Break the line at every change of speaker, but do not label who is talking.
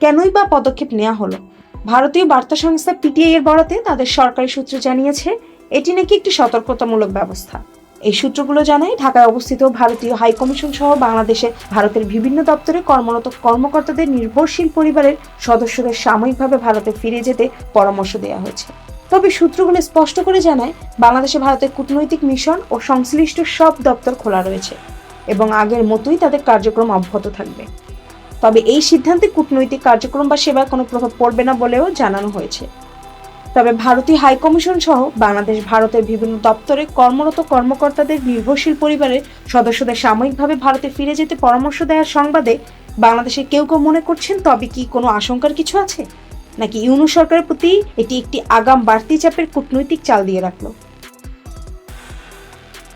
কেনই বা পদক্ষেপ নেওয়া হলো? ভারতীয় বার্তা সংস্থা পিটিআই এর বরাতে তাদের সরকারি সূত্র জানিয়েছে এটি নাকি একটি সতর্কতামূলক ব্যবস্থা। এই সূত্রগুলো জানায় ঢাকায় অবস্থিত ভারতীয় হাইকমিশন সহ বাংলাদেশে ভারতের বিভিন্ন দপ্তরে কর্মরত কর্মকর্তাদের নির্ভরশীল পরিবারের সদস্যদের সাময়িকভাবে ভারতে ফিরে যেতে পরামর্শ দেওয়া হয়েছে। তবে সূত্রগুলো স্পষ্ট করে জানায় বাংলাদেশে ভারতের কূটনৈতিক মিশন ও সংশ্লিষ্ট সব দপ্তর খোলা রয়েছে এবং আগের মতোই তাদের কার্যক্রম অব্যাহত থাকবে। তবে এই সিদ্ধান্তে কূটনৈতিক কার্যক্রম বা সেবার কোনো প্রভাব পড়বে না বলেও জানানো হয়েছে। তবে ভারতীয় হাইকমিশন সহ বাংলাদেশ ভারতের বিভিন্ন দপ্তরে কর্মরত কর্মকর্তাদের নির্ভরশীল পরিবারের সদস্যদের সাময়িকভাবে ভারতে ফিরে যেতে পরামর্শ দেওয়ার সংবাদে বাংলাদেশের কেউ কেউ মনে করছেন তবে কি কোনো আশঙ্কার কিছু আছে, নাকি ইউনূস সরকারের প্রতি এটি একটি আগাম বাড়তি চাপের কূটনৈতিক চাল দিয়ে রাখলো?